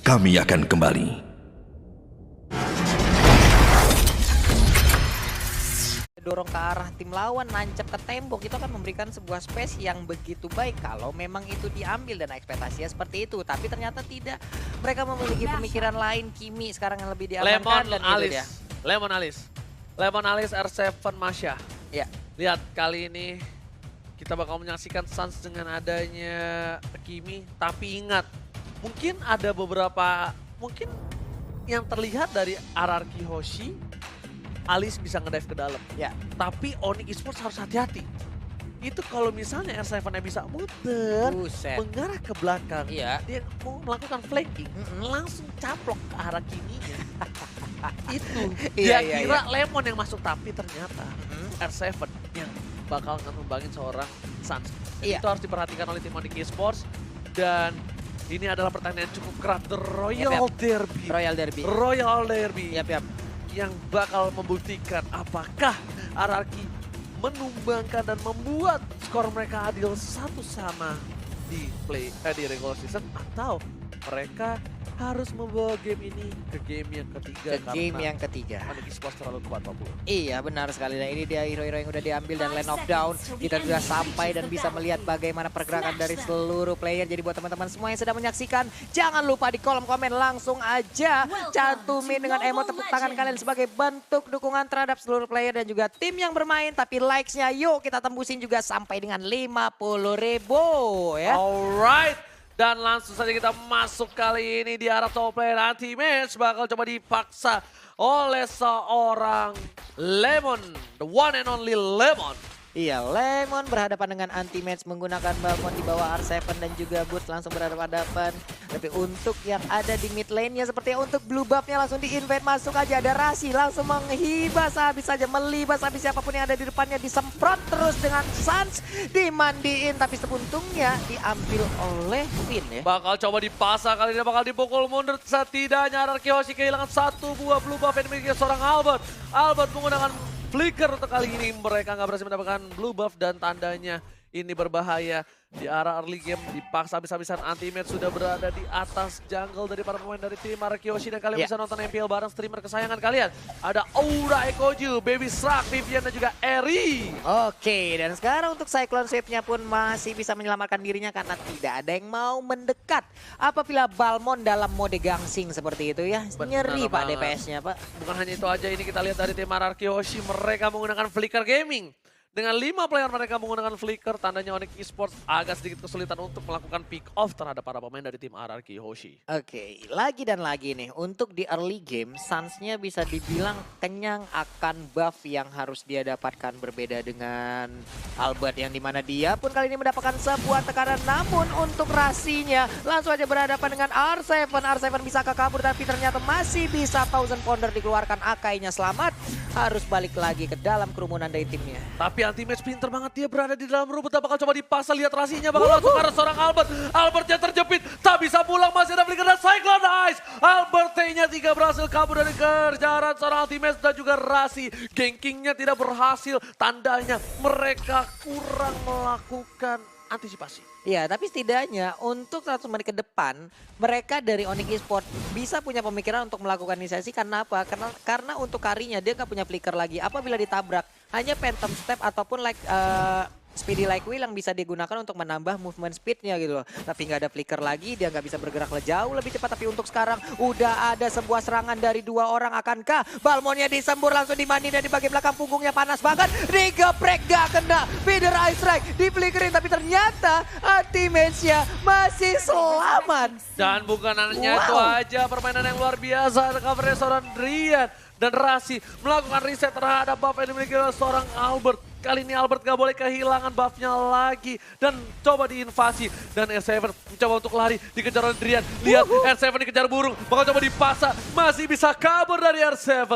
kami akan kembali. Dorong ke arah tim lawan, nancep ke tembok, itu akan memberikan sebuah space yang begitu baik kalau memang itu diambil dan ekspektasinya seperti itu. Tapi ternyata tidak, mereka memiliki pemikiran lain. Kimi sekarang yang lebih diamankan dan itu dia. Lemon Alice R7 Masya. Ya. Lihat kali ini kita bakal menyaksikan Suns dengan adanya Kimi. Tapi ingat, mungkin ada beberapa, mungkin yang terlihat dari RRQ Hoshi, Alice bisa ngedive ke dalam. Ya. Tapi Onyx Esports harus hati-hati. Itu kalau misalnya R7-nya bisa muter, Buset. mengarah ke belakang, Iya. dia mau melakukan flanking, langsung caplok ke arah Kiminya. Itu. Iya, Dia iya, kira Lemon yang masuk, tapi ternyata Mm-mm. R7 yang bakal ngembangin seorang Suns. Jadi Iya. itu harus diperhatikan oleh tim Onyx Esports. Dan ini adalah pertandingan cukup keras. The Royal Derby. Royal Derby. Royal Derby. Yap, yap. Yang bakal membuktikan apakah RRQ menumbangkan dan membuat skor mereka adil satu sama di regular season, atau mereka harus membawa game ini ke game yang ketiga Ke game yang ketiga. Onyx Esports terlalu kuat Papua. Iya benar sekali, dan ini dia hero-hero yang udah diambil dan land of down. Kita sudah sampai dan bisa melihat bagaimana pergerakan dari seluruh player. Jadi buat teman-teman semua yang sedang menyaksikan, jangan lupa di kolom komen langsung aja cantumin dengan emot tepuk tangan kalian sebagai bentuk dukungan terhadap seluruh player dan juga tim yang bermain. Tapi likes-nya yuk kita tembusin juga sampai dengan 50.000 ya. Alright. Dan langsung saja kita masuk kali ini di arah top player anti-match. Bakal coba dipaksa oleh seorang Lemon. The one and only Lemon. Iya, Lemon berhadapan dengan anti-match menggunakan Balmond di bawah R7 dan juga Boots langsung berhadapan-hadapan. Tapi untuk yang ada di mid lane-nya sepertinya untuk blue buff-nya langsung di-invade masuk aja. Ada Rasi langsung menghibas habis saja, melibas habis siapapun yang ada di depannya. Disemprot terus dengan Suns, dimandiin. Tapi sepuntungnya diambil oleh Finn ya. Bakal coba dipasang kali ini, bakal dipukul mundur. Setidaknya RRQ Hoshi kehilangan satu buah blue buff yang dimiliki seorang Albert. Albert menggunakan flicker untuk kali ini, mereka nggak berhasil mendapatkan blue buff dan tandanya ini berbahaya. Di arah early game dipaksa habis-habisan, anti-match sudah berada di atas jungle dari para pemain dari tim RRQ Hoshi. Dan kalian bisa nonton MPL bareng streamer kesayangan kalian. Ada Aura Ekoju, Baby Shark, Vivian dan juga Eri. Oke, dan sekarang untuk Cyclone Swift-nya pun masih bisa menyelamatkan dirinya karena tidak ada yang mau mendekat. Apabila Balmond dalam mode gangsing seperti itu ya, Benar nyeri Pak banget. DPS-nya Pak. Bukan hanya itu aja, ini kita lihat dari tim RRQ Hoshi, mereka menggunakan Flicker Gaming. Dengan 5 player mereka menggunakan Flicker, tandanya Onyx Esports agak sedikit kesulitan untuk melakukan pick off terhadap para pemain dari tim RRQ Hoshi. Oke, lagi dan lagi nih, untuk di early game, Suns-nya bisa dibilang kenyang akan buff yang harus dia dapatkan, berbeda dengan Albert yang dimana dia pun kali ini mendapatkan sebuah tekanan. Namun untuk Rasinya langsung aja berhadapan dengan R7. R7 bisa kabur tapi ternyata masih bisa Thousand Pounder dikeluarkan. Akainya selamat, harus balik lagi ke dalam kerumunan dari timnya. Tapi anti-match pinter banget, dia berada di dalam rumput, bakal coba dipasang, lihat Rasinya bakal langsung ke arah seorang Albert. Albertnya terjepit, tak bisa pulang, masih ada flicker dan Cyclone Ice. Albert T-nya 3 berhasil kabur dari kejaran seorang anti-match dan juga Rasi. Gankingnya tidak berhasil, tandanya mereka kurang melakukan antisipasi. Iya, tapi setidaknya untuk 100 menit ke depan, mereka dari Onyx Esports bisa punya pemikiran untuk melakukan inisiasi. Karena apa? Karena untuk karinya dia nggak punya flicker lagi. Apabila ditabrak, hanya phantom step ataupun like speedy like wheel yang bisa digunakan untuk menambah movement speednya gitu loh. Tapi nggak ada flicker lagi, dia nggak bisa bergerak jauh lebih cepat. Tapi untuk sekarang udah ada sebuah serangan dari 2 orang. Akankah Balmonnya disembur langsung dimandi dari bagian belakang, punggungnya panas banget. Digeprek gak kena, feeder ice strike, diflickerin. Tapi ternyata anti-match-nya masih selamat. Dan bukan hanya itu aja, permainan yang luar biasa. Ada covernya seorang Drian dan Rasi melakukan reset terhadap buff yang dimiliki oleh seorang Albert. Kali ini Albert gak boleh kehilangan buffnya lagi. Dan coba diinvasi. Dan R7 mencoba untuk lari, dikejar oleh Drian. Lihat R7 dikejar burung, bakal coba dipasang. Masih bisa kabur dari R7.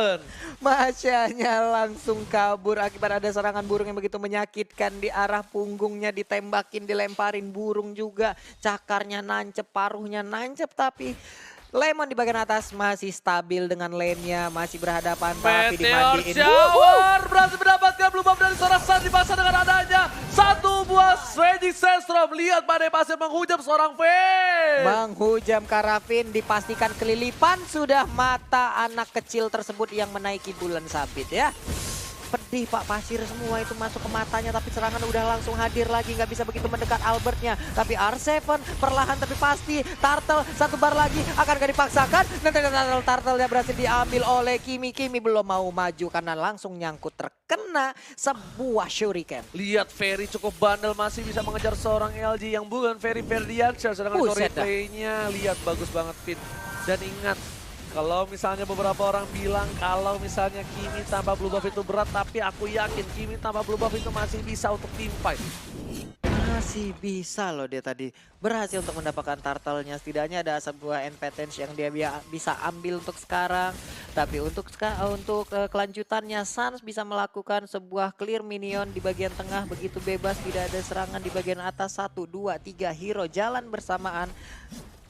Masyanya langsung kabur akibat ada serangan burung yang begitu menyakitkan di arah punggungnya, ditembakin, dilemparin burung juga. Cakarnya nancep, paruhnya nancep, tapi Lemon di bagian atas masih stabil dengan lane-nya, masih berhadapan tapi Meteor dimandiin. Shower berhasil mendapatkan blue buff dari seorang Sans dipaksa dengan adanya satu buah Raging Sandstorm. Lihat badai pasir menghujam seorang Finn. Menghujam Karafin, dipastikan kelilipan sudah mata anak kecil tersebut yang menaiki bulan sabit ya. Pedih Pak, pasir semua itu masuk ke matanya, tapi serangan udah langsung hadir lagi, nggak bisa begitu mendekat Albertnya. Tapi R7 perlahan tapi pasti, Turtle satu bar lagi, akan gak dipaksakan. Dan Turtle-nya berhasil diambil oleh Kimi. Kimi belum mau maju karena langsung nyangkut terkena sebuah shuriken. Lihat Ferry cukup bandel, masih bisa mengejar seorang LG yang bukan Ferry Ferdiansyah. Sedangkan itu Buset dah. replaynya, lihat bagus banget Finn. Dan ingat, kalau misalnya beberapa orang bilang kalau misalnya Kimi tanpa blue buff itu berat, tapi aku yakin Kimi tanpa blue buff itu masih bisa untuk team fight. Masih bisa loh dia tadi berhasil untuk mendapatkan turtle-nya. Setidaknya ada sebuah advantage yang dia bisa ambil untuk sekarang. Tapi untuk kelanjutannya Sans bisa melakukan sebuah clear minion di bagian tengah begitu bebas. Tidak ada serangan di bagian atas. 1, 2, 3 hero jalan bersamaan.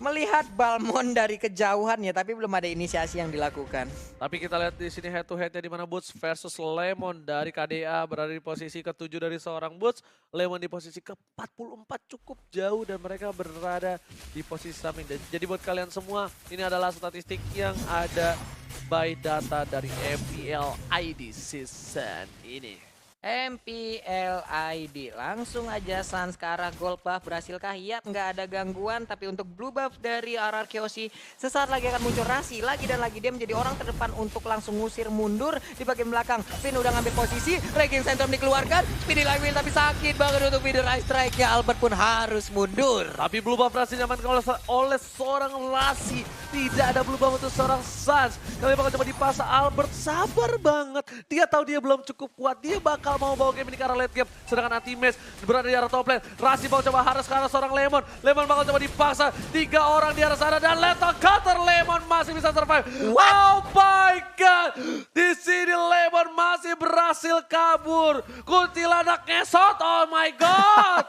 Melihat Balmond dari kejauhan ya, tapi belum ada inisiasi yang dilakukan. Tapi kita lihat di sini head to headnya di mana Boots versus Lemon dari KDA berada di posisi ke-7 dari seorang Boots. Lemon di posisi ke-44 cukup jauh dan mereka berada di posisi samping. Jadi buat kalian semua, ini adalah statistik yang ada by data dari MPL ID season ini. MPL ID langsung aja Sans ke arah gold buff. Berhasilkah? Yap, nggak ada gangguan. Tapi untuk blue buff dari RRQ sesaat lagi akan muncul Rasi lagi dan lagi. Dia menjadi orang terdepan untuk langsung ngusir mundur di bagian belakang. Finn udah ngambil posisi, Raging Sandstorm dikeluarkan, Speedy Lightwheel tapi sakit banget untuk Feeder Ice Strike-nya. Albert pun harus mundur. Tapi blue buff berhasil diamankan oleh seorang Rasi. Tidak ada blue buff untuk seorang Sans. Kali bakal coba dipasang. Albert sabar banget. Dia tahu dia belum cukup kuat. Dia bakal mau bawa game ini ke arah late game. Sedangkan Anti-Match berada di arah top lane. Rasi bakal coba harus ke arah seorang Lemon. Lemon bakal coba dipaksa. 3 orang di arah sana dan Lethal Cutter. Lemon masih bisa survive. What? Oh my god. Di sini Lemon masih berhasil kabur. Kuntilanak ngesot. Oh my god.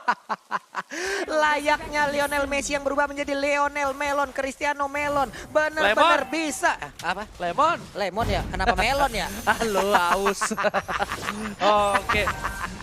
Layaknya Lionel Messi yang berubah menjadi Lionel Melon, Cristiano Melon. Bener-bener bisa. Apa? Lemon. Lemon ya? Kenapa melon ya? Halo, haus. Oke,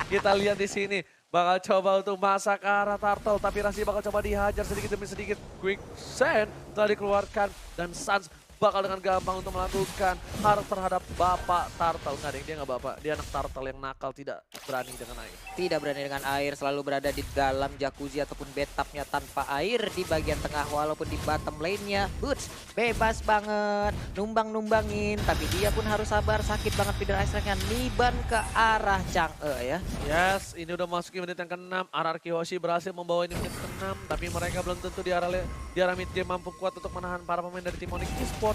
kita lihat di sini. Bakal coba untuk masak ke arah Turtle, tapi Rasi bakal coba dihajar sedikit demi sedikit. Quicksand telah dikeluarkan dan Sans bakal dengan gampang untuk melakukan hard terhadap bapak Turtle. Nggak, dia nggak bapak, dia anak Turtle yang nakal, tidak berani dengan air. Tidak berani dengan air, selalu berada di dalam jacuzzi ataupun bathtubnya tanpa air di bagian tengah. Walaupun di bottom lane-nya, Boots bebas banget, numbang-numbangin. Tapi dia pun harus sabar, sakit banget Feeder Ice Strike-nya. Niban ke arah Chang'e ya. Yes, ini udah masuk menit yang ke-6. RRQ Hoshi berhasil membawa ini menit ke-6. Tapi mereka belum tentu di arah mid game mampu kuat untuk menahan para pemain dari tim Onyx Esports.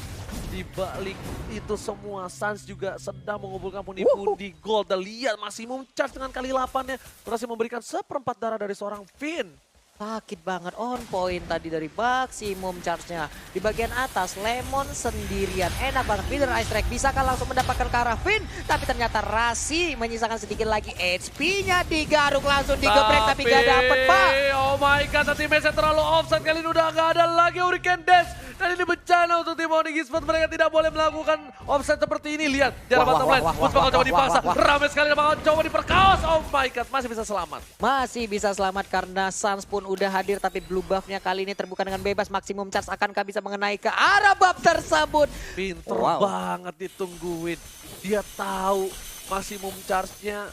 Di balik itu semua, Sans juga sedang mengumpulkan pundi-pundi gold. Dan lihat Maximum Charge dengan kali 8-nya berhasil memberikan seperempat darah dari seorang Finn. Sakit banget, on point tadi dari Maximum Charge-nya. Di bagian atas, Lemon sendirian. Enak banget, Feeder Ice Strike bisa kan langsung mendapatkan ke arah Finn. Tapi ternyata Rasi menyisakan sedikit lagi HP-nya. Digaruk langsung digeprek tapi gak dapet Pak. Oh my god, nanti match terlalu offside. Kali ini udah gak ada lagi Hurricane Dash. Dan ini bencana untuk tim Onyx Esports. Mereka tidak boleh melakukan offside seperti ini. Lihat, jarak bottom lane. Boots bakal coba dipaksa. Ramai sekali bakal coba diperkaos. Oh my god, masih bisa selamat. Masih bisa selamat karena Sans pun udah hadir. Tapi blue buff-nya kali ini terbuka dengan bebas. Maximum Charge akankah bisa mengenai ke arah buff tersebut? Pinter banget ditungguin. Dia tahu Maximum Charge-nya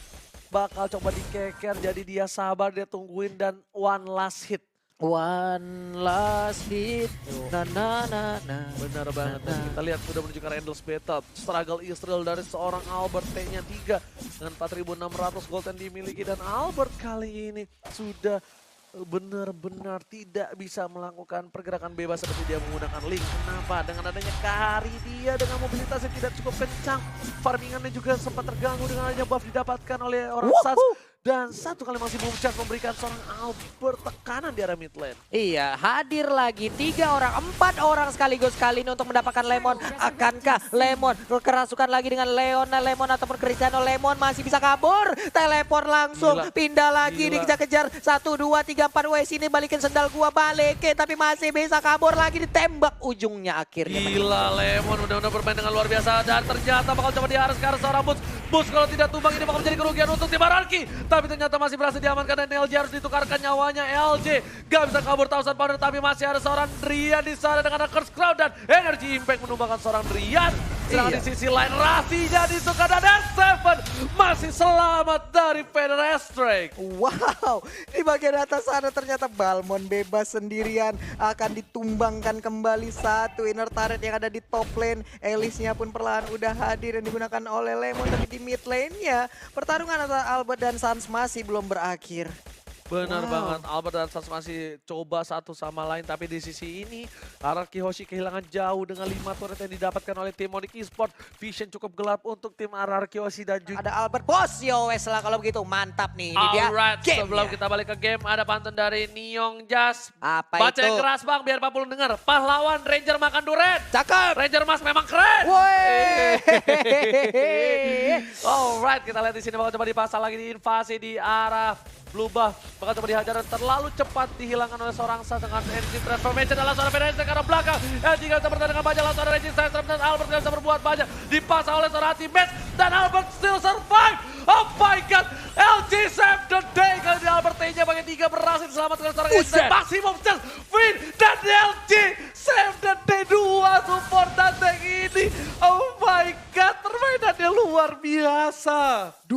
bakal coba dikeker. Jadi dia sabar, dia tungguin dan one last hit. One last hit, na na na na. Benar banget. Dan kita lihat sudah menuju ke Endless Battle. Struggle Israel dari seorang Albert, T-nya 3 dengan 4.600 gold yang dimiliki. Dan Albert kali ini sudah benar-benar tidak bisa melakukan pergerakan bebas seperti dia menggunakan Link. Kenapa? Dengan adanya Kari, dia dengan mobilitasnya tidak cukup kencang. Farmingannya juga sempat terganggu dengan adanya buff didapatkan oleh orang Sans. Dan satu kali masih Mumchart memberikan seorang Albert tekanan di area mid lane. Iya, hadir lagi 3 orang, 4 orang sekaligus kali ini untuk mendapatkan Lemon. Akankah Lemon kerasukan lagi dengan Leona Lemon ataupun Cristiano Lemon masih bisa kabur? Teleport langsung, Gila. pindah lagi, Gila. dikejar-kejar. 1, 2, 3, 4, wes ini balikin sendal gua, balikin. Tapi masih bisa kabur lagi, ditembak ujungnya akhirnya. Gila, Lemon benar-benar bermain dengan luar biasa. Dan ternyata bakal coba diaras ke arah seorang Bus. Bus kalau tidak tumbang ini bakal menjadi kerugian untuk tim Ararki. Tapi ternyata masih berhasil diamankan dan LJ harus ditukarkan nyawanya. LJ gak bisa kabur Thousand Pounder, tapi masih ada seorang Drian di sana dengan Curse Crown dan Energy Impact menumbangkan seorang Drian. Sedangkan di sisi lain Rasi jadi suka dan R7 masih selamat dari Federestrek. Wow, di bagian atas sana ternyata Balmon bebas sendirian, akan ditumbangkan kembali satu inner turret yang ada di top lane. Elisnya pun perlahan udah hadir yang digunakan oleh Lemon, tapi di mid lane-nya pertarungan antara Albert dan Sans masih belum berakhir. Benar Wow. banget, Albert dan Sans masih coba satu sama lain, tapi di sisi ini Ararki Hoshi kehilangan jauh dengan 5 turret yang didapatkan oleh tim Onyx Esports. Vision cukup gelap untuk tim Ararki Hoshi dan juga Ada Albert, bos, yo wes lah kalau begitu, mantap nih. Ini dia Alright, game sebelum kita balik ke game ada pantun dari Neong Jas. Apa Baca itu? yang keras bang, biar Pak Pulun dengar. Pahlawan Ranger makan duret. Cakep. Ranger Mas memang keren. Woi. Alright, kita lihat di sini bakal coba dipasang lagi di invasi di arah Blue Buff. Bakal coba dihajar dan terlalu cepat dihilangkan oleh seorang Sans dengan energy transformation adalah seorang Federestrek ke arah belakang. LG gak bisa bertahan dengan banyak, langsung ada Regis Sandstrom dan Albert gak bisa berbuat banyak. Dipasang oleh seorang teammate dan Albert still survive. Oh my god, LG save the day. Kali ini Albert T-nya bagian 3 berhasil diselamatkan seorang LG. Maximum chance, win dan LG save the day. 2 support dan tank ini. Oh my god, permainannya luar biasa. 2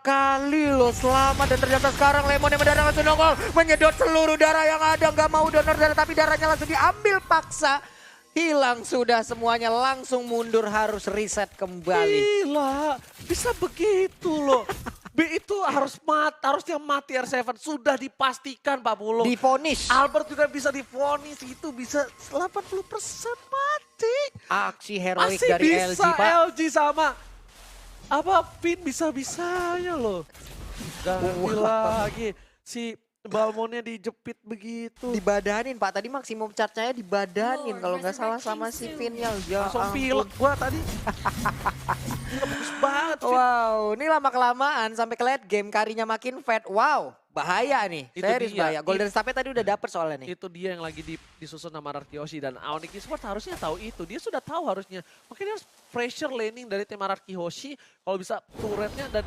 kali loh selamat dan ternyata sekarang Lemon yang mendarat langsung nongol, menyedot seluruh darah yang ada, nggak mau donor darah tapi darahnya langsung diambil paksa. Hilang sudah semuanya, langsung mundur, harus reset kembali. Gila, bisa begitu loh. B itu harusnya mati R7, sudah dipastikan Pak Pulung. Divonis. Albert juga bisa divonis, itu bisa 80% mati. Aksi heroik Masih dari bisa LG, Pak. LG sama Pin bisa-bisanya loh. Ganti lagi si Balmonnya dijepit begitu. Dibadanin Pak, tadi maksimum charge-nya dibadanin kalau nggak salah sama si Finn yang Langsung pilek gua tadi. Bagus banget Finn. Wow, ini lama-kelamaan sampai ke late game karinya makin fat. Wow, bahaya nih, Itu serius dia. bahaya. Golden Staff tadi udah dapet soalnya nih. Itu dia yang lagi disusun sama Ararki Hoshi dan Onyx Esports harusnya tahu itu. Dia sudah tahu harusnya. Makanya harus pressure laning dari tim Ararki Hoshi kalau bisa turretnya dan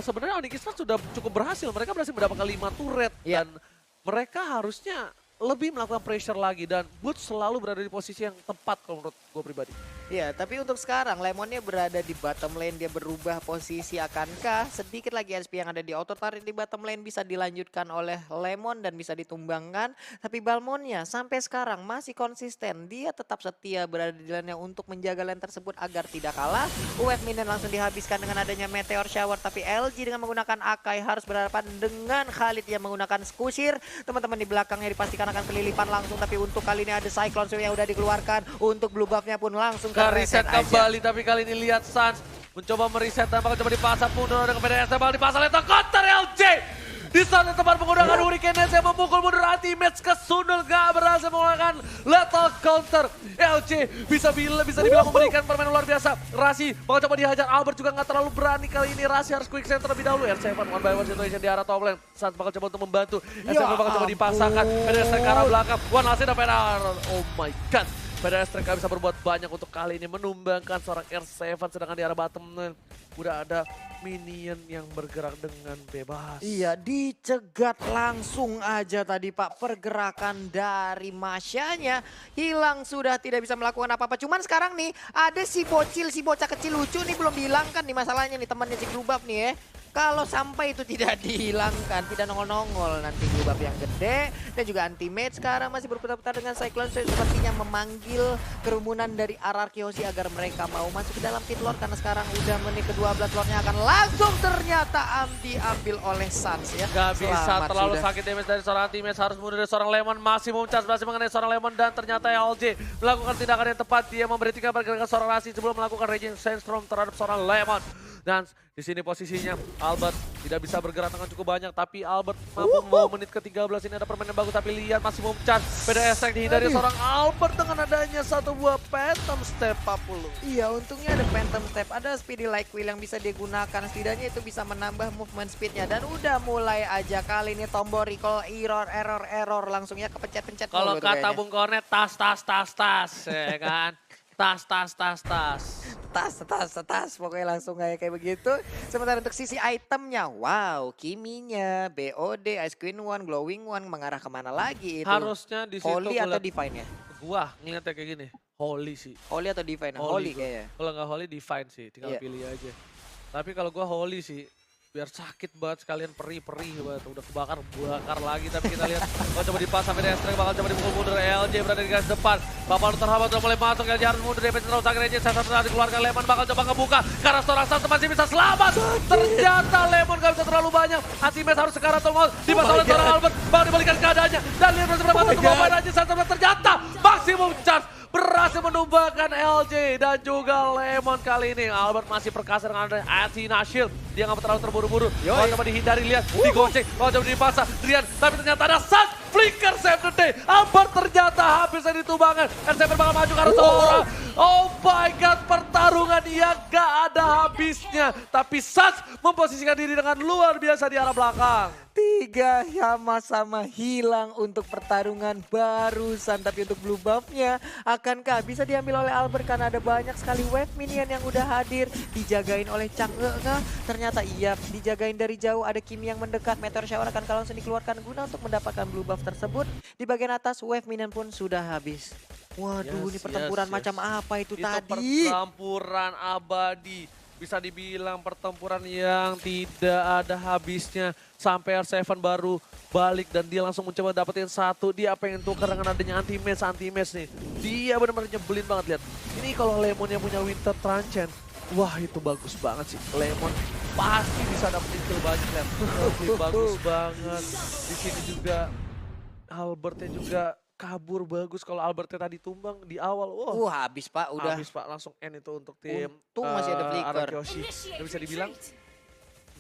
sebenarnya Onyx Esports sudah cukup berhasil. Mereka berhasil mendapatkan 5 turret Iya. dan mereka harusnya lebih melakukan pressure lagi dan Boots selalu berada di posisi yang tepat kalau menurut gue pribadi. Iya, tapi untuk sekarang Lemonnya berada di bottom lane, dia berubah posisi. Akankah sedikit lagi SP yang ada di auto turret di bottom lane bisa dilanjutkan oleh Lemon dan bisa ditumbangkan. Tapi Balmonnya sampai sekarang masih konsisten, dia tetap setia berada di lane untuk menjaga lane tersebut agar tidak kalah. UF minion langsung dihabiskan dengan adanya Meteor Shower, tapi LG dengan menggunakan Akai harus berhadapan dengan Khalid yang menggunakan Skusir. Teman-teman di belakangnya dipastikan akan kelilipan langsung, tapi untuk kali ini ada Cyclone Sword yang udah dikeluarkan. Untuk blue buff-nya pun langsung ke Reset reset aja. kembali tapi kali ini lihat Sans mencoba mereset dan bakal coba dipasang mundur dengan PDS bakal dipasang Leto counter LJ. Di sana tempat menggunakan Hurricane yang memukul mundur anti-match ke Sunul gak berhasil menggunakan lethal counter. LJ bisa dibilang memberikan permainan luar biasa. Rasi bakal coba dihajar, Albert juga gak terlalu berani kali ini. Rasi harus quick send terlebih dahulu. R7 one by one situation di arah top lane. Saat bakal coba untuk membantu. R7 bakal coba dipasangkan. PDS ke arah belakang. One last dan penal. Oh my god. Federestrek gak bisa berbuat banyak untuk kali ini menumbangkan seorang R7, sedangkan di arah bottom lane udah ada minion yang bergerak dengan bebas. Iya, dicegat langsung aja tadi Pak. Pergerakan dari Masyanya hilang, sudah tidak bisa melakukan apa-apa. Cuman sekarang nih ada si bocil, si bocah kecil lucu nih belum dihilangkan nih masalahnya nih temannya si Grubab nih ya. Kalau sampai itu tidak dihilangkan, tidak nongol-nongol nanti Grubab yang gede. Dan juga anti-mage sekarang masih berputar-putar dengan Cyclone Sword, sepertinya memanggil kerumunan dari Ararki Hoshi agar mereka mau masuk ke dalam pit lord. Karena sekarang udah menit ke-12, lordnya akan langsung ternyata diambil oleh Sans ya. Gak bisa, Selamat terlalu sudah. sakit damage dari seorang teammate, harus mundur dari seorang Lemon, masih memuncak berhasil mengenai seorang Lemon dan ternyata LJ melakukan tindakan yang tepat, dia memberhentikan pergerakan seorang Rasi sebelum melakukan Raging Sandstorm terhadap seorang Lemon. Dan di sini posisinya Albert tidak bisa bergerak dengan cukup banyak, tapi Albert mampu membawa menit ke-13 ini ada permainan bagus, tapi lihat masih mau charge. PDS dihindari seorang Albert dengan adanya satu buah Phantom Step 40. Iya, untungnya ada Phantom Step, ada Speedy Like Wheel yang bisa digunakan. Setidaknya itu bisa menambah movement speednya. Dan udah mulai aja kali ini tombol recall error langsungnya kepencet-pencet. Kalau mulu tuh kata kayaknya. Bung Kornet, tas, ya kan? Tas. Tas, pokoknya langsung kayak begitu. Sementara untuk sisi itemnya, wow, Kiminya, BOD, Ice Queen One, Glowing One, mengarah kemana lagi itu? Harusnya di situ Holy atau gua liat- Divine-nya? Gua ngeliatnya kayak gini, Holy sih. Holy atau Divine? Holy gua. kayaknya. Kalau nggak Holy, Divine sih, tinggal Iya. pilih aja. Tapi kalau gua Holy sih, biar sakit banget sekalian perih banget. Udah bakar lagi, tapi kita lihat. Kalau coba dipas sampai Destrek, bakal coba dipukul mundur. LJ berada di garis depan. Bapak terhambat udah mulai masuk, LJ harus mundur. DPC terus akhirnya Sasa pernah dikeluarkan. Lemon bakal coba ngebuka. Karena seorang satu masih bisa selamat. Ternyata Lemon gak bisa terlalu banyak. Antimes harus sekarang tolong. Dipas oleh seorang Albert. Bakal dibalikan keadaannya. Dan lihat masih berapa satu pemain aja. Sasa ternyata maksimum charge. Berhasil menumbangkan LJ dan juga Lemon kali ini. Albert masih perkasa dengan ada Athena Shield. Dia nggak terlalu terburu-buru. Kalau coba dihindari, lihat, digocek. Kalau coba dipasang, Drian. Tapi ternyata ada Sun Flicker save the day. Albert ternyata habis dari tubangan. R7 bakal maju karena seorang. Oh my god, pertarungan yang gak ada habisnya. Tapi Suns memposisikan diri dengan luar biasa di arah belakang. 3 sama-sama hilang untuk pertarungan barusan. Tapi untuk blue buff-nya, akankah bisa diambil oleh Albert karena ada banyak sekali wave minion yang udah hadir. Dijagain oleh Chang'e. Ternyata iya, dijagain dari jauh. Ada Kim yang mendekat. Meteor Shower akan langsung dikeluarkan guna untuk mendapatkan blue buff tersebut. Di bagian atas, wave minion pun sudah habis. Waduh, ini pertempuran macam apa itu tadi? Pertempuran abadi. Bisa dibilang pertempuran yang tidak ada habisnya. Sampai R7 baru balik dan dia langsung mencoba dapetin satu. Dia pengen tukar dengan adanya anti-match nih. Dia benar-benar nyebelin banget, lihat. Ini kalau Lemon yang punya Winter Transcend, wah itu bagus banget sih. Lemon pasti bisa dapetin kill banyak, lihat. Bagus banget. Di sini juga Albertnya juga kabur bagus. Kalau Albertnya tadi tumbang di awal, wah. Habis Pak, udah. Habis Pak, langsung end itu untuk tim Untung masih ada flicker. Arakyoshi. Dan bisa dibilang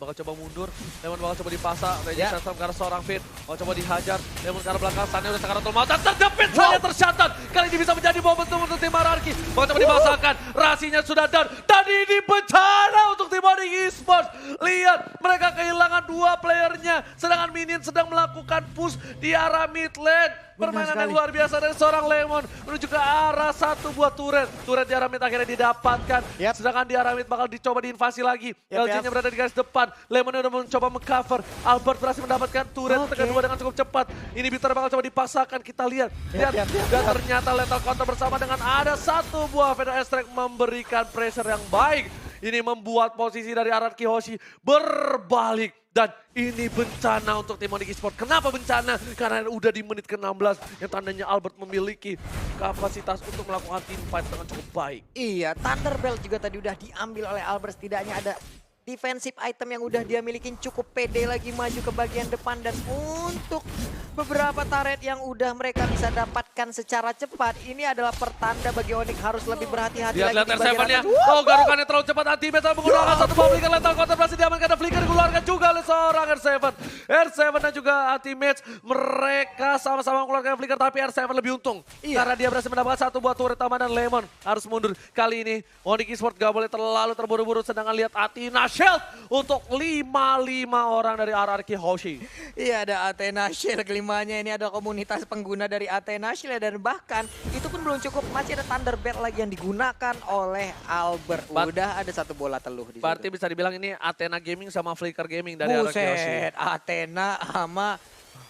bakal coba mundur, Lemon bakal coba dipasang, Regis Sensor ke arah seorang Fit, bakal coba dihajar, Lemon ke arah belakang, Sunnya udah sekarang mau dan terjepit, Sunnya tercatat, kali ini bisa menjadi momentum untuk tim Ararki, bakal coba dipasangkan, Rasinya sudah down, dan ini bencana untuk tim Onyx Esports, lihat mereka kehilangan 2 playernya, sedangkan Minion sedang melakukan push di arah mid lane. Permainan yang luar biasa dari seorang Lemon menuju ke arah satu buah turret. Turret di arah mid akhirnya didapatkan. Sedangkan di arah mid bakal dicoba diinvasi lagi. LJ-nya berada di garis depan. Lemon udah mencoba mengcover. Albert berhasil mendapatkan turret kedua dengan cukup cepat. Ini Bitter bakal coba dipasangkan. Kita lihat. Dan ternyata lethal counter bersama dengan ada satu buah Feather Strike memberikan pressure yang baik. Ini membuat posisi dari Ararki Hoshi berbalik. Dan ini bencana untuk tim Onyx Esports. Kenapa bencana? Karena udah di menit ke-16 yang tandanya Albert memiliki kapasitas untuk melakukan team fight dengan cukup baik. Iya, Thunderbelt juga tadi udah diambil oleh Albert. Setidaknya ada defensive item yang udah dia milikin, cukup pede lagi maju ke bagian depan. Dan untuk beberapa turret yang udah mereka bisa dapatkan secara cepat, ini adalah pertanda bagi Onyx harus lebih berhati-hati lagi Lihat di bagian R7-nya. atas. Oh, garukannya terlalu cepat. Anti-Meta menggunakan satu public lethal counter berhasil diamankan. Ada flicker dikeluarkan juga oleh seorang R7. R7 dan juga Anti-Match mereka sama-sama mengeluarkan flicker, tapi R7 lebih untung. Karena dia berhasil mendapatkan satu buah turret taman dan Lemon harus mundur. Kali ini Onyx Esports gak boleh terlalu terburu-buru, sedangkan lihat Athena Shield untuk 5 orang dari Ararki Hoshi. Iya, ada Athena Shield kelimanya. Ini ada komunitas pengguna dari Athena Shield. Dan bahkan itu pun belum cukup, masih ada Thunderbelt lagi yang digunakan oleh Albert. Udah ada satu bola teluh di situ. Berarti bisa dibilang ini Athena Gaming sama Flicker Gaming dari Ararki Hoshi. Buset, Athena sama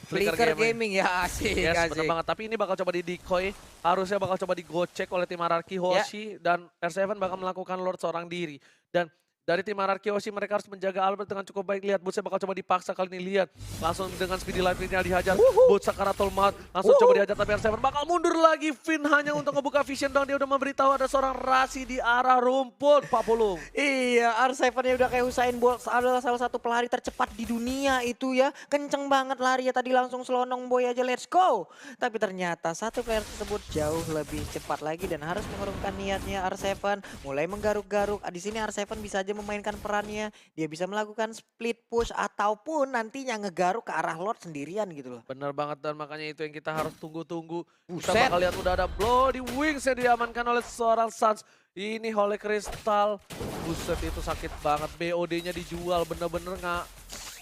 Flicker Gaming ya, asik. Yes, bener banget. Tapi ini bakal coba di decoy. Harusnya bakal coba digocek oleh tim Ararki Hoshi. Dan R7 bakal melakukan Lord seorang diri. Dan dari tim Ararki Hoshi mereka harus menjaga Albert dengan cukup baik. Lihat Bootsnya bakal coba dipaksa kali ini, lihat. Langsung dengan speedy life nya dihajar. Boots Sakaratul Maut langsung coba dihajar, tapi R7 bakal mundur lagi. Finn hanya untuk ngebuka vision down. Dia udah memberitahu ada seorang Rasi di arah rumput, Pak Pulung. Iya, R7-nya udah kayak Usain Bolt, adalah salah satu pelari tercepat di dunia itu ya. Kenceng banget lari ya, tadi langsung selonong boy aja, let's go. Tapi ternyata satu player tersebut jauh lebih cepat lagi dan harus mengurungkan niatnya. R7 mulai menggaruk-garuk. Di sini R7 bisa aja saja memainkan perannya. Dia bisa melakukan split push ataupun nantinya ngegaruk ke arah Lord sendirian gitu loh. Bener banget dan makanya itu yang kita harus tunggu-tunggu. Kita Buset. bakal lihat udah ada Bloody Wings yang diamankan oleh seorang Suns. Ini Holy Crystal. Buset itu sakit banget. BOD-nya dijual bener-bener nggak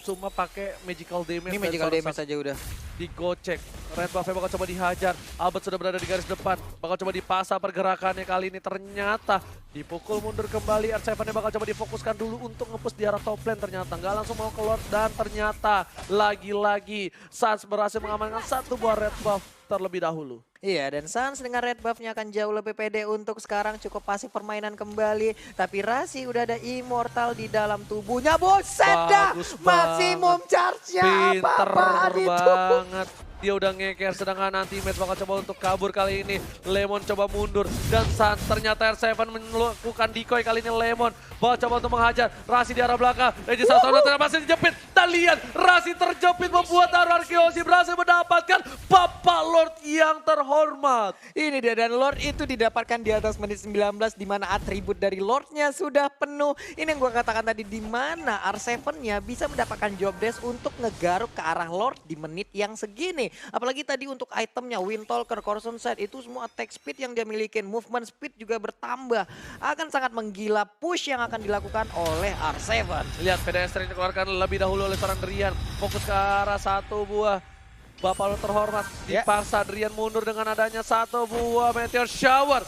cuma pakai magical damage. Ini dan magical seorang damage Suns saja udah. digocek. Red Buff bakal coba dihajar. Albert sudah berada di garis depan. Bakal coba dipasang pergerakannya kali ini. Ternyata dipukul mundur kembali. R7-nya bakal coba difokuskan dulu untuk nge-push di arah top lane. Ternyata nggak langsung mau keluar. Dan ternyata lagi-lagi Suns berhasil mengamankan satu buah Red Buff terlebih dahulu. Iya, dan Suns dengan red buff-nya akan jauh lebih pede untuk sekarang cukup pasif permainan kembali. Tapi Rasi udah ada immortal di dalam tubuhnya. Buset dah! Bagus Maksimum charge-nya Pinter apa-apaan itu. banget. Dia udah ngeker sedangkan nanti Mets bakal coba untuk kabur kali ini. Lemon coba mundur dan Suns ternyata R7 melakukan decoy kali ini. Lemon bakal coba untuk menghajar. Rasi di arah belakang. Reji satu masih dijepit. Dan lihat Rasi terjepit membuat RRQ Hoshi berhasil mendapatkan Bapak Lord yang terhormat. Ini dia, dan Lord itu didapatkan di atas menit 19 di mana atribut dari Lordnya sudah penuh. Ini yang gue katakan tadi, di mana R7-nya bisa mendapatkan job desk untuk ngegaruk ke arah Lord di menit yang segini. Apalagi tadi untuk itemnya Windtalker, Corson Side itu semua attack speed yang dia milikin, movement speed juga bertambah. Akan sangat menggila push yang akan dilakukan oleh R7. Lihat pedestrian dikeluarkan lebih dahulu oleh seorang Drian. Fokus ke arah satu buah Bapak Lord terhormat. Ya. Dipaksa Drian mundur dengan adanya satu buah Meteor Shower.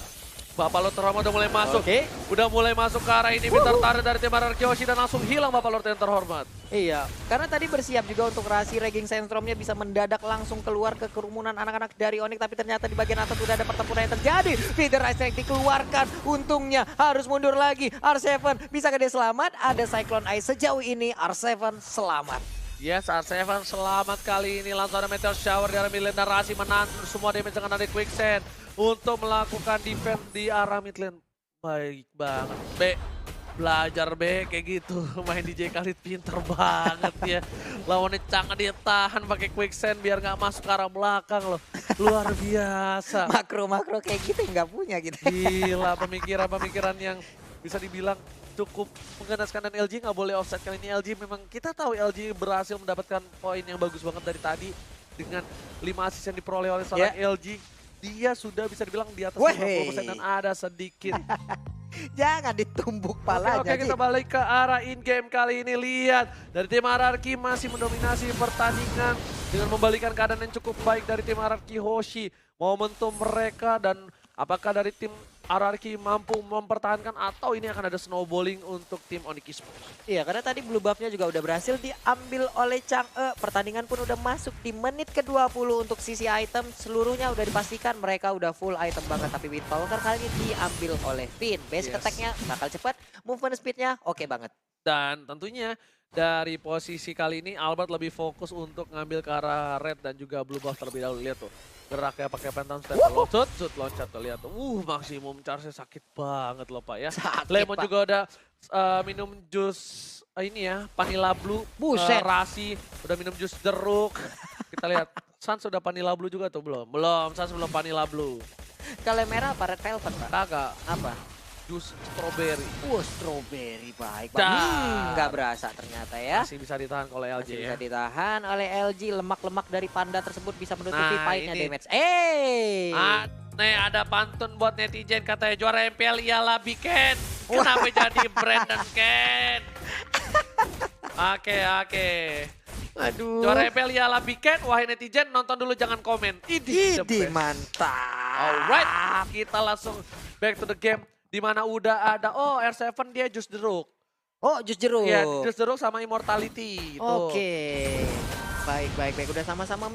Bapak Lord terhormat udah mulai masuk. Oke. Udah mulai masuk ke arah ini. Pintar tarik dari tim RRQ Hoshi dan langsung hilang Bapak Lord yang terhormat. Iya, karena tadi bersiap juga untuk Rasi, Raging Sandstorm-nya bisa mendadak langsung keluar ke kerumunan anak-anak dari Onyx. Tapi ternyata di bagian atas sudah ada pertempuran yang terjadi. Feeder Ice Strike dikeluarkan, untungnya harus mundur lagi. R7 bisa ke dia selamat, ada Cyclone Ice sejauh ini R7 selamat. Yes, R7 selamat kali ini. Langsung ada Meteor Shower dari arah midlane dan Rasi menahan semua damage dengan ada Quicksand untuk melakukan defense di arah midlane. Baik banget. B, belajar B kayak gitu. Main DJ Khalid pinter banget ya. Lawannya canggih dia tahan pakai Quicksand biar nggak masuk ke arah belakang loh. Luar biasa. Makro-makro kayak gitu nggak punya gitu. Gila pemikiran-pemikiran yang bisa dibilang cukup menggenaskan, dan LG nggak boleh offset kali ini. LG memang kita tahu LG berhasil mendapatkan poin yang bagus banget dari tadi dengan 5 assist yang diperoleh oleh seorang LG. Dia sudah bisa dibilang di atas 50% dan ada sedikit. Jangan ditumbuk palanya. Oke, kita balik ke arah in-game kali ini. Lihat, dari tim RRQ masih mendominasi pertandingan dengan membalikan keadaan yang cukup baik dari tim RRQ Hoshi. Momentum mereka dan apakah dari tim RRQ mampu mempertahankan atau ini akan ada snowballing untuk tim Onyx Esports. Iya, karena tadi blue buff-nya juga udah berhasil diambil oleh Chang'e. Pertandingan pun udah masuk di menit ke-20 untuk sisi item. Seluruhnya udah dipastikan mereka udah full item banget. Tapi Windtalker kali ini diambil oleh Finn. Basic attack-nya bakal cepat, movement speed-nya oke banget. Dan tentunya dari posisi kali ini Albert lebih fokus untuk ngambil ke arah red dan juga blue buff terlebih dahulu. Lihat tuh. Geraknya pakai phantom step, loncat tuh, lihat tuh. Maksimum charge-nya sakit banget loh Pak ya. Sakit, Lemon Pak. juga udah minum jus ini ya, Vanilla Blue. Buset. Rasi udah minum jus jeruk. Kita lihat, Suns sudah Vanilla Blue juga tuh belum? Belum, Suns belum Vanilla Blue. Kalau yang merah apa? Red Velvet, Pak? Kagak, Apa? jus strawberry. Strawberry baik. Dar. Nggak berasa ternyata ya. Masih bisa ditahan oleh LG Masih ya. bisa ditahan oleh LG. Lemak-lemak dari panda tersebut bisa menutupi Nah, pahitnya ini. damage. Nih ada pantun buat netizen katanya juara MPL ialah Biken. Kenapa jadi Brandon Ken? Oke. Aduh. Juara MPL ialah Biken. Wahai netizen nonton dulu jangan komen. Idi the Idi best. mantap. Alright, kita langsung back to the game. Di mana udah ada, R7 dia jus jeruk. Oh, jus jeruk. Iya, jus jeruk sama Immortality. Oke. Baik. Udah sama-sama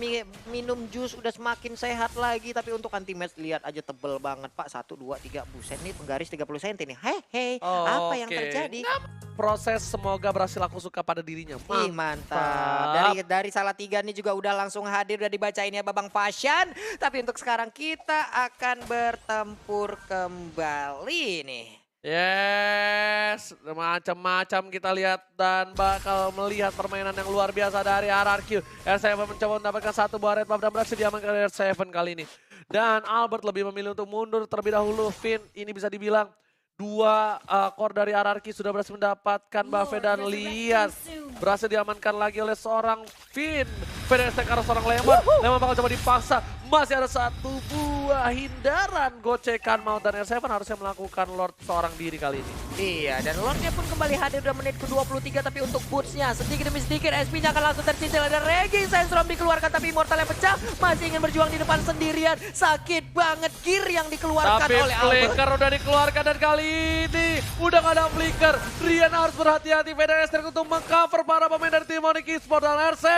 minum jus, udah semakin sehat lagi. Tapi untuk anti match lihat aja tebel banget Pak. 1, 2, 3 buset nih penggaris 30 cm nih. Hei, apa yang Oke. terjadi? Proses semoga berhasil aku suka pada dirinya. Ih mantap. Dari salah 3 nih juga udah langsung hadir, udah dibacain ya Babang Fashion. Tapi untuk sekarang kita akan bertempur kembali nih. Yes, macam-macam kita lihat dan bakal melihat permainan yang luar biasa dari RRQ. R7 mencoba mendapatkan satu buah red buff dan berhasil diamankan dari R7 kali ini. Dan Albert lebih memilih untuk mundur terlebih dahulu. Finn ini bisa dibilang Dua core dari RRQ sudah berhasil mendapatkan buff dan lihat berhasil diamankan lagi oleh seorang Finn. PDST karena seorang Lemon. Lemon bakal coba dipaksa. Masih ada satu buah hindaran gocekan Maut dan R7 harusnya melakukan Lord seorang diri kali ini. Iya, dan Lordnya pun kembali hadir udah menit ke-23, tapi untuk bootsnya sedikit demi sedikit SP-nya akan langsung tercicil. Ada Raging Sandstorm dikeluarkan, tapi Immortal yang pecah, masih ingin berjuang di depan sendirian. Sakit banget gear yang dikeluarkan Tapi oleh Albert. flicker udah dikeluarkan dan kali ini udah gak ada flicker. Rian harus berhati-hati PDS untuk mengcover para pemain dari tim Onyx Esports, dan R7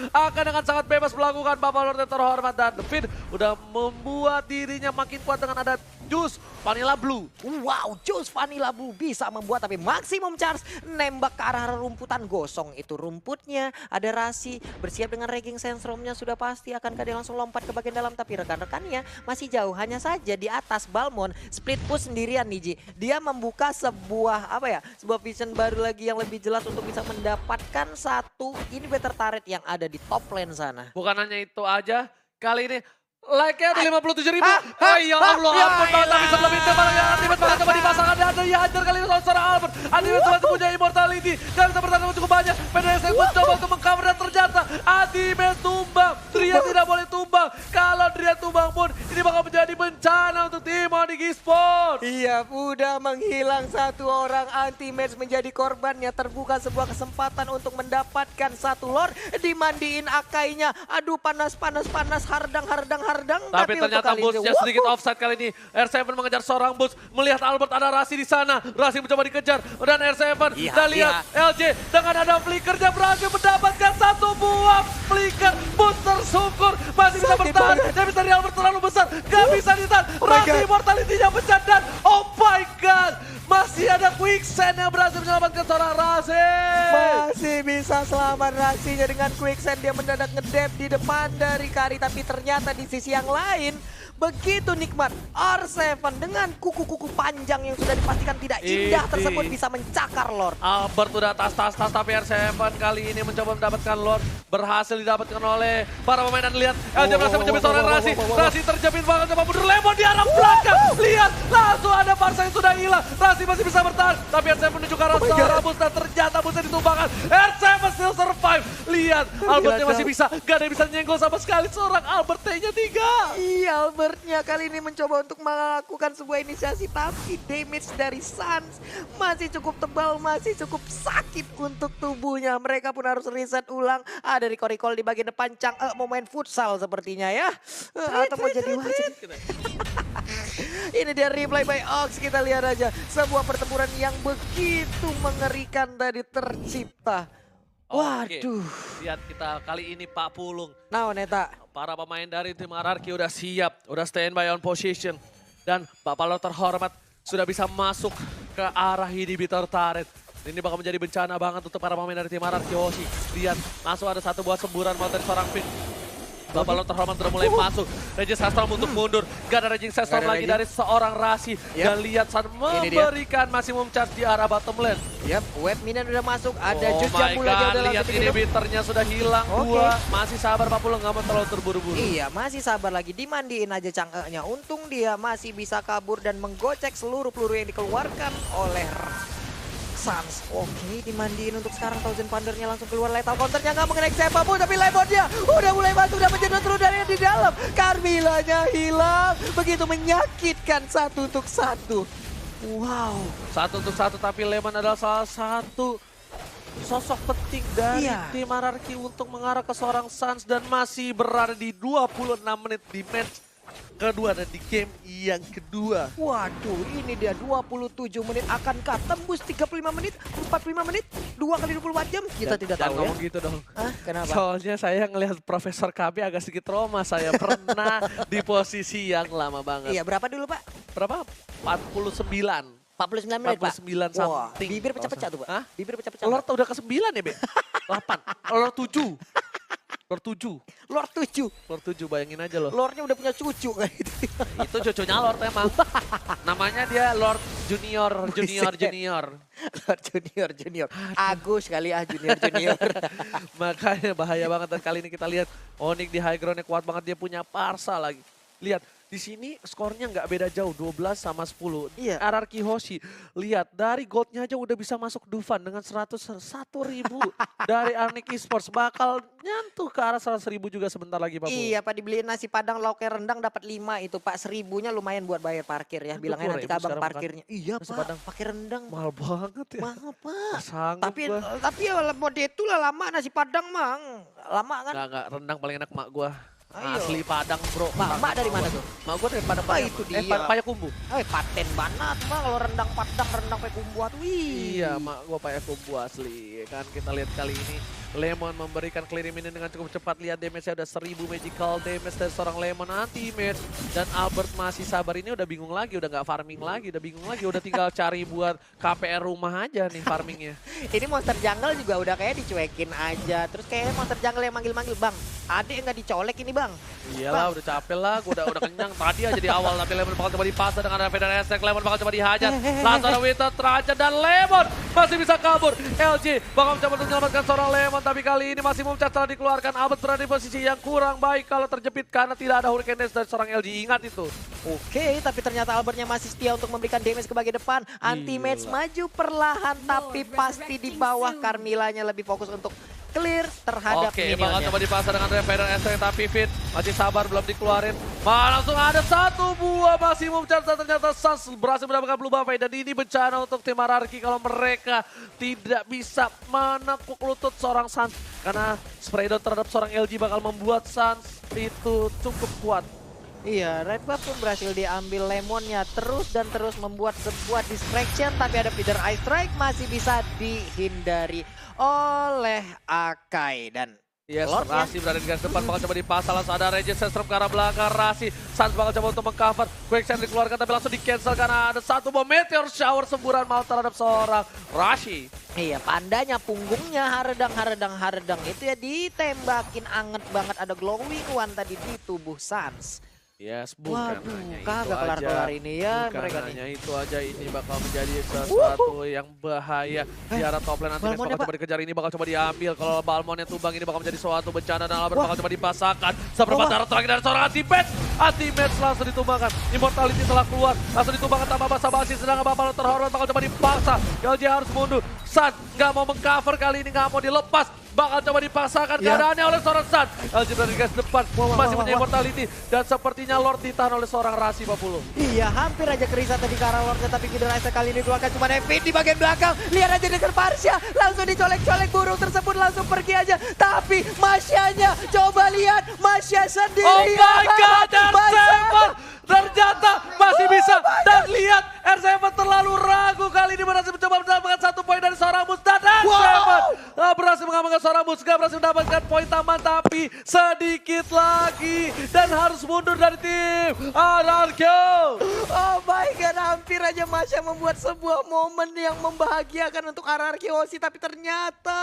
akan dengan sangat bebas melakukan Bapak Lord yang terhormat, dan The Finn udah membuat dirinya makin kuat dengan ada Juice Vanilla Blue. Wow, Juice Vanilla Blue bisa membuat, tapi Maximum Charge nembak ke arah rumputan gosong. Itu rumputnya, ada Rasi bersiap dengan Raging Sandstorm-nya sudah pasti. Akankah dia langsung lompat ke bagian dalam, tapi rekan-rekannya masih jauh. Hanya saja di atas Balmond, split push sendirian nih Ji. Dia membuka sebuah sebuah vision baru lagi yang lebih jelas untuk bisa mendapatkan satu inhibitor turret yang ada di top lane sana. Bukan hanya itu aja, kali ini like-nya ada 57.000. Oh ya Allah, ampun banget, tapi sebelum itu Ultimate bakal coba dipasangkan, dan ada dihajar kali ini seorang Albert. Ultimate masih punya immortality, dan bisa bertahan cukup banyak. PDS yang mencoba untuk mengcover, dan ternyata Ultimate tumbang. Drian tidak boleh tumbang. Kalau Drian tumbang pun, ini bakal menjadi bencana untuk tim Onyx Esports. Iya, udah menghilang satu orang, anti-match menjadi korbannya. Terbuka sebuah kesempatan untuk mendapatkan satu Lord, dimandiin Akainya. Aduh, panas, hardang. Tapi ternyata Boots-nya sedikit offside kali ini. R7 mengejar seorang Boots, melihat Albert ada Rasi di sana. Rasi mencoba dikejar, dan R7 kita lihat LJ dengan ada flickernya berhasil mendapatkan satu buah flicker. Boots tersyukur masih bisa bertahan. Tapi dari Albert terlalu besar, gak bisa ditahan. Rasi immortality-nya pecah, dan oh my god, masih ada Quicksand yang berhasil menyelamatkan seorang Rasi. Masih bisa selamat Rasinya dengan Quicksand. Dia mendadak ngedep di depan dari Kari, tapi ternyata di sisi yang lain begitu nikmat R7 dengan kuku-kuku panjang yang sudah dipastikan tidak indah tersebut bisa mencakar Lord. Albert udah tas, tapi R7 kali ini mencoba mendapatkan Lord. Berhasil didapatkan oleh para pemain, dan lihat LJ berhasil menjepit seorang Rasi. Rasi terjepit banget, coba mundur Lemon di arah belakang. Lihat, langsung ada Parsa yang sudah hilang. Rasi masih bisa bertahan, tapi R7 menuju ke arah seorang Bus, dan ternyata Busnya ditumbangkan. R7 still survive. Lihat, Albertnya masih bisa, gak ada yang bisa nyenggol sama sekali. Seorang Albert T-nya 3. Iya, Albertnya kali ini mencoba untuk melakukan sebuah inisiasi, tapi damage dari Suns masih cukup tebal, masih cukup sakit untuk tubuhnya. Mereka pun harus reset ulang. Ada recall di bagian depan, Chang'e mau main futsal sepertinya ya. Atau mau jadi wasit. Ini dia replay by Ox, kita lihat aja. Sebuah pertempuran yang begitu mengerikan tadi tercipta. Waduh. Lihat kita kali ini Pak Pulung. Nah, Neta. Para pemain dari tim RRQ udah siap, udah standby on position. Dan Bapak Lord terhormat sudah bisa masuk ke arah inhibitor turret. Ini bakal menjadi bencana banget untuk para pemain dari tim RRQ Hoshi. Lihat, langsung ada satu buah semburan mau dari seorang Finn. Bapak Lord terhormat sudah mulai masuk. Raging Sandstorm untuk mundur. Gak ada Raging Sandstorm lagi dari seorang Rasi. Dan lihat Sun memberikan maximum charge di arah bottom lane. Web minion udah masuk. Ada Oh Jus my Jambu lagi god, udah lihat langsung inhibitornya sudah hilang dua. Masih sabar Pak Pulung, gak mau terlalu terburu-buru. Iya, masih sabar lagi. Dimandiin aja Chang'e-nya. Untung dia masih bisa kabur dan menggocek seluruh peluru yang dikeluarkan oleh Suns. Oke, dimandiin untuk sekarang. Thousand Thundernya langsung keluar. Lethal counternya nggak mengenai siapapun, tapi Lemonnya udah mulai masuk dan menjedot terus dari di dalam. Carmillanya hilang. Begitu menyakitkan satu untuk satu. Wow. Satu untuk satu, tapi Lemon adalah salah satu sosok penting dari tim RRQ untuk mengarah ke seorang Suns, dan masih berada di 26 menit di match kedua dan di game yang kedua. Waduh, ini dia 27 menit. Akankah tembus 35 menit, 45 menit, 2 kali 24 jam? Kita tidak tahu ya. Ngomong gitu dong. Hah, kenapa? Soalnya saya ngelihat Profesor KB agak sedikit trauma. Saya pernah di posisi yang lama banget. Iya, berapa dulu Pak? Berapa? 49. 49 menit Pak? 49 Wah, something. bibir pecah-pecah tuh Pak. Hah? Bibir pecah-pecah. Lord udah ke 9 ya, Be? 8. Lord 7. Lord 7. Lord 7. Lord 7, bayangin aja loh. Lordnya udah punya cucu kan itu. Itu cucunya Lord emang. Namanya dia Lord Junior. Lord Junior. Agus kali Junior. Makanya bahaya banget, dan kali ini kita lihat Onyx di high ground-nya kuat banget, dia punya Parsa lagi. Lihat, di sini skornya nggak beda jauh, 12 sama 10. Iya. RRQ Hoshi, lihat dari goldnya aja udah bisa masuk Dufan dengan 101.000 dari Arnik Esports. Bakal nyentuh ke arah 100.000 juga sebentar lagi Pak Bu. Iya Pak, dibeliin nasi padang lauknya rendang dapat 5 itu Pak. 1.000-nya lumayan buat bayar parkir ya. Bilangnya nanti ke 20.000 abang sekarang parkirnya. Iya nasi Pak, padang. pakai rendang. Mahal banget ya. Mahal Pak. Sanggup Tapi ya mode itu lah lama nasi padang mang. Lama kan? Enggak, rendang paling enak mak gua. Ayo. Asli Padang bro. Mak dari mana tuh? Mak gua dari Padang. Oh, itu dia. Payakumbuh. Paten banget mah kalau rendang padang, rendang pakai kumbuat. Wih. Iya, mak gua Payakumbuh asli. Kan kita lihat kali ini Lemon memberikan clear minion dengan cukup cepat. Lihat damage-nya udah 1000 magical damage dari seorang Lemon anti-match. Dan Albert masih sabar, ini udah bingung lagi, udah nggak farming lagi, udah bingung lagi. Udah tinggal cari buat KPR rumah aja nih farmingnya. Ini monster jungle juga udah kayak dicuekin aja. Terus kayaknya monster jungle yang manggil-manggil, Bang. Adek nggak dicolek ini Bang. Iyalah, udah capek lah, gua udah kenyang tadi aja di awal, tapi Lemon bakal coba dipasang dengan Raven dan Esek. Lemon bakal coba dihajar, langsung ada Winter Trajan dan Lemon masih bisa kabur. LG bakal mencoba untuk menyelamatkan seorang Lemon, tapi kali ini masih Mumcat setelah dikeluarkan. Albert berada di posisi yang kurang baik kalau terjepit karena tidak ada Hurricane Dance dari seorang LG, ingat itu. Oke, tapi ternyata Albertnya masih setia untuk memberikan damage ke bagian depan. Anti-match maju perlahan, tapi pasti di bawah. Carmillanya lebih fokus untuk clear terhadap Oke, bakal minionnya. coba dipasang dengan Raven dan Esek, tapi Fit masih sabar, belum dikeluarin. Langsung ada satu buah masih Mumcat, ternyata Sans berhasil mendapatkan blue buff, dan ini bencana untuk tim RRQ kalau mereka tidak bisa menekuk lutut seorang Sans. Karena spray down terhadap seorang LG bakal membuat Sans itu cukup kuat. Iya, red buff pun berhasil diambil Lemonnya terus dan terus membuat sebuah distraction, tapi ada feeder Ice Strike masih bisa dihindari oleh Akai. Dan Yes, Lordnya Rasi berada di garis depan, bakal coba dipasang, langsung ada Regis Sestrom ke arah belakang. Rasi, Sans bakal coba untuk mengcover. Quicksand dikeluarkan tapi langsung di cancel karena ada satu bom meteor shower semburan maut terhadap seorang Rashi. iya, pandanya punggungnya haredang itu ya ditembakin anget banget, ada glowing one tadi di tubuh Sans. Yes, bukan Waduh, hanya itu kagak aja. kelar-kelar ini ya Bukan mereka hanya nih. itu aja, ini bakal menjadi sesuatu yang bahaya di arah top lane. Nanti Mes Balmonnya, bakal coba dikejar, ini bakal coba diambil. Kalau Balmonnya tumbang, ini bakal menjadi suatu bencana dan Albert bakal coba dipasangkan. Seperempat darah terakhir dari seorang anti-match. Anti-match langsung ditumbangkan. Immortality telah keluar, langsung ditumbangkan tanpa basa-basi. Sedangkan Bapak terhormat bakal coba dipaksa. LG harus mundur. San nggak mau mengcover kali ini, nggak mau dilepas. Bakal coba dipasangkan keadaannya oleh seorang San. LG dari guys depan masih punya immortality. Dan sepertinya Lord ditahan oleh seorang Rasi Papulo. Iya, hampir aja kerisa tadi ke arah Lordnya, tapi Kidder Ice kali ini keluarkan cuma Nevin di bagian belakang. Lihat aja dengan Marsha, langsung dicolek-colek, burung tersebut langsung pergi aja. Tapi Marshanya, coba lihat, Marsha sendiri. Oh my god, R7 ternyata masih bisa. Dan lihat, R7 terlalu ragu kali ini, berhasil mencoba mendapatkan 1 poin dari seorang Mus. Dan R7 berhasil mengamankan seorang Mus, gak berhasil mendapatkan poin tambahan, tapi sedikit lagi. Dan harus mundur dari tim RRQ. Oh my god, hampir aja Masya membuat sebuah momen yang membahagiakan untuk RRQ Hoshi, tapi ternyata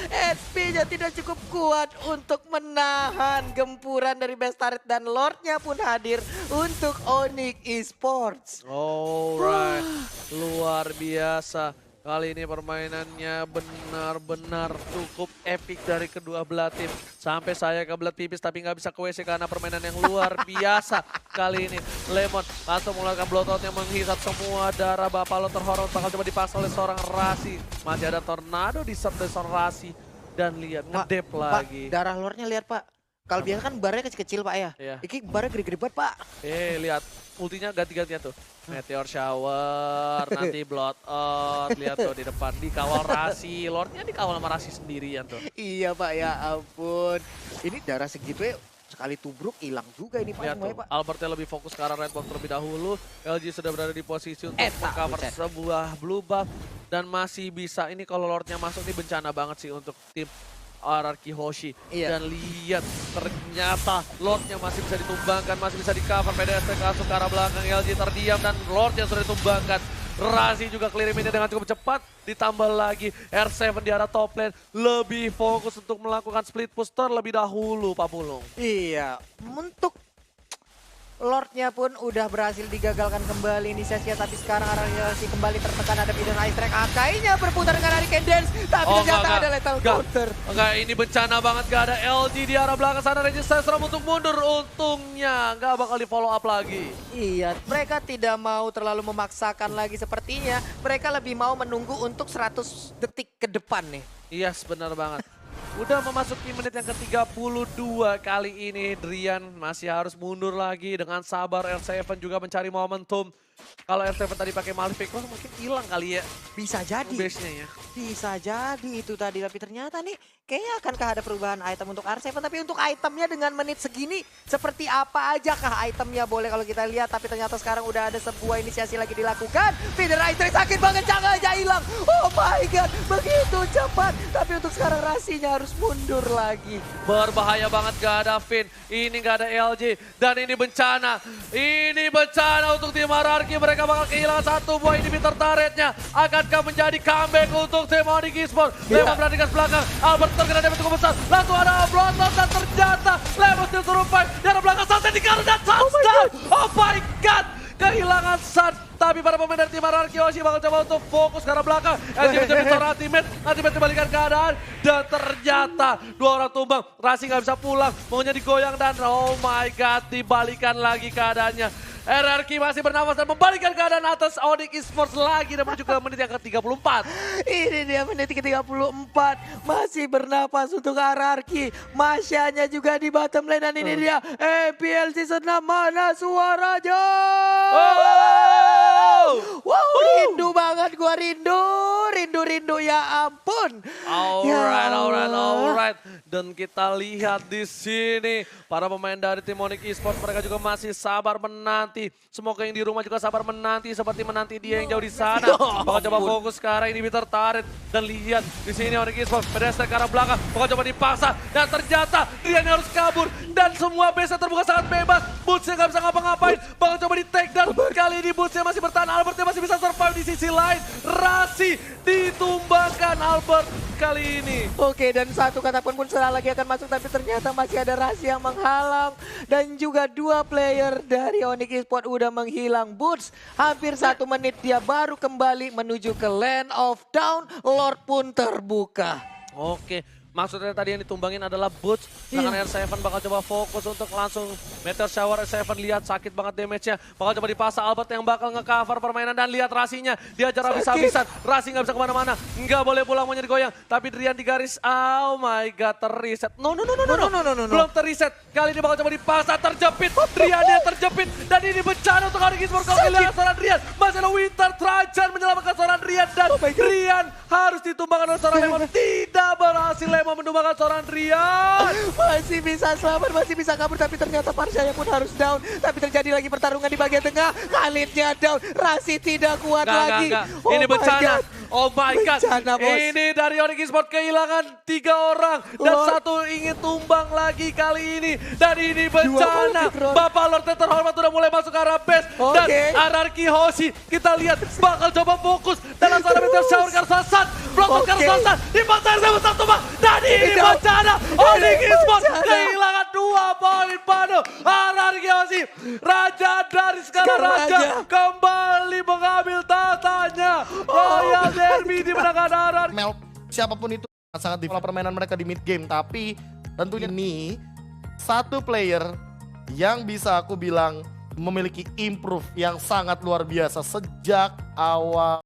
SP-nya tidak cukup kuat untuk menahan gempuran dari Bestarit, dan Lordnya pun hadir untuk Onyx Esports. Alright, luar biasa. Kali ini permainannya benar-benar cukup epic dari kedua belah tim. Sampai saya kebelet pipis tapi nggak bisa ke WC karena permainan yang luar biasa. Kali ini Lemon langsung mengeluarkan blowout yang menghisap semua darah. Bapak lo terhormat bakal coba dipasang oleh seorang Rasi. Masih ada tornado di serve dari seorang Rasi. Dan lihat, ngedep lagi. Pak, darah Lordnya lihat Pak. Kalau biasa kan barnya kecil-kecil Pak ya. Iya. Ini barnya gede-gede banget Pak. Lihat, ultinya ganti-gantian tuh. Meteor shower, nanti blood out, lihat tuh di depan dikawal Rasi, Lordnya dikawal sama Rasi sendirian tuh. Iya Pak, ya ampun. Ini darah segitu ya, sekali tubruk hilang juga ini Pak. Lihat Semuanya, tuh, Pak. Albertnya lebih fokus ke arah red buff terlebih dahulu. LG sudah berada di posisi untuk Eta, cover buset. sebuah blue buff. Dan masih bisa, ini kalau Lordnya masuk ini bencana banget sih untuk tim RRQ Hoshi. Iya. Dan lihat, ternyata Lordnya masih bisa ditumbangkan, masih bisa di cover. PDST langsung ke arah belakang, LG terdiam dan Lordnya sudah ditumbangkan. Rasi juga clear ini dengan cukup cepat. Ditambah lagi R7 di arah top lane lebih fokus untuk melakukan split push terlebih dahulu Pak Pulung. Iya, untuk Lordnya pun udah berhasil digagalkan kembali inisiasinya, tapi sekarang RRQ kembali tertekan, ada Hidden High Strike. Akainya berputar dengan Hurricane Dance, tapi ternyata ada Lethal Counter. Enggak, ini bencana banget, gak ada LG di arah belakang sana. Resistance untuk mundur, untungnya gak bakal di follow up lagi. Iya, mereka tidak mau terlalu memaksakan lagi sepertinya. Mereka lebih mau menunggu untuk 100 detik ke depan nih. Iya, benar banget. Udah memasuki menit yang ke-32 kali ini. Drian masih harus mundur lagi dengan sabar. R7 juga mencari momentum. Kalau R7 tadi pakai Malefic, mungkin hilang kali ya. Bisa jadi. Base-nya ya. Bisa jadi itu tadi, tapi ternyata nih kayaknya akankah ada perubahan item untuk R7, tapi untuk itemnya dengan menit segini seperti apa aja kah itemnya, boleh kalau kita lihat, tapi ternyata sekarang udah ada sebuah inisiasi lagi dilakukan. Feeder Strike sakit banget, jangan aja hilang. Oh my god, begitu cepat, tapi untuk sekarang Rasinya harus mundur lagi. Berbahaya banget, gak ada Finn, ini gak ada LG, dan ini bencana. Ini bencana untuk tim RRQ, mereka bakal kehilangan satu buah inhibitor turretnya. Akankah menjadi comeback untuk tim Onyx Esports? Lemon berada di belakang, Albert terkena damage cukup besar. Langsung ada Bloodlust dan ternyata Lemon still survive. Di arah belakang Sunset di karena dan touchdown. Oh my god, kehilangan Sun. Tapi para pemain dari tim RRQ Hoshi bakal coba untuk fokus ke arah belakang. LG menjadi seorang ultimate dibalikan keadaan. Dan ternyata dua orang tumbang. Rasi nggak bisa pulang, maunya digoyang dan oh my god, dibalikan lagi keadaannya. RRQ masih bernafas dan membalikkan keadaan atas Onyx Esports lagi dan menuju ke menit yang ke-34. Ini dia menit ke-34, masih bernapas untuk RRQ. Masyanya juga di bottom lane dan ini dia EPL Season 6, mana suaranya? Wow, rindu banget gua, rindu ya ampun. Alright. Dan kita lihat di sini para pemain dari tim Onyx Esports, mereka juga masih sabar menanti. Semoga yang di rumah juga sabar menanti seperti menanti dia yang jauh di sana. Bakal coba fokus ke arah inhibitor turret dan lihat di sini Onyx Esports pedestal ke arah belakang. Bakal coba dipaksa dan ternyata dia harus kabur dan semua base terbuka sangat bebas. Bootsnya nggak bisa ngapa-ngapain. Bakal coba di take down. Kali ini Bootsnya masih bertahan. Albertnya masih bisa survive di sisi lain. Rasi ditumbangkan Albert kali ini. Oke, dan satu katapun pun setelah lagi akan masuk, tapi ternyata masih ada Rasi yang menghalang. Dan juga dua player dari Onyx Esports udah menghilang. Boots hampir 1 menit dia baru kembali menuju ke Land of Dawn. Lord pun terbuka. Oke. Maksudnya tadi yang ditumbangin adalah Boots. Sedangkan R7 bakal coba fokus untuk langsung Meteor Shower. R7 lihat sakit banget damage-nya. Bakal coba dipasang Albert yang bakal nge-cover permainan. Dan lihat Rasinya. Dia ajar habis-habisan. Rasi nggak bisa kemana-mana. Nggak boleh pulang, maunya digoyang. Tapi Drian di garis. Oh my god, terreset. No. Belum terreset. Kali ini bakal coba dipasang. Terjepit. Driannya terjepit. Dan ini bencana untuk Onyx Esports. Kalau kehilangan seorang Drian. Masih ada Winter Trajan menyelamatkan seorang Drian. Dan Drian harus ditumbangkan oleh seorang Lemon. Tidak berhasil mau menumbangkan seorang Drian. Masih bisa selamat, masih bisa kabur, tapi ternyata Parshaya pun harus down. Tapi terjadi lagi pertarungan di bagian tengah. Khalidnya down, Rasi tidak kuat lagi. Enggak. Ini bencana. Oh my god. Bencana, bos. Ini dari Onyx Esports kehilangan 3 orang. Dan Lord. satu ingin tumbang lagi kali ini. Dan ini bencana. Bapak Lord yang terhormat udah mulai masuk ke arah base. Dan RRQ Hoshi kita lihat bakal coba fokus dalam sana Meteor Shower Karsasan. Blok Karsasan dipasang sama satu bang. Dan ini bencana. Onyx Esports kehilangan 2 poin penuh. RRQ Hoshi, raja dari segala raja, kembali mengambil tatanya. Royal Derby dimenangkan RRQ. Mel siapapun itu sangat di permainan mereka di mid game, tapi tentunya ini satu player yang bisa aku bilang memiliki improve yang sangat luar biasa sejak awal.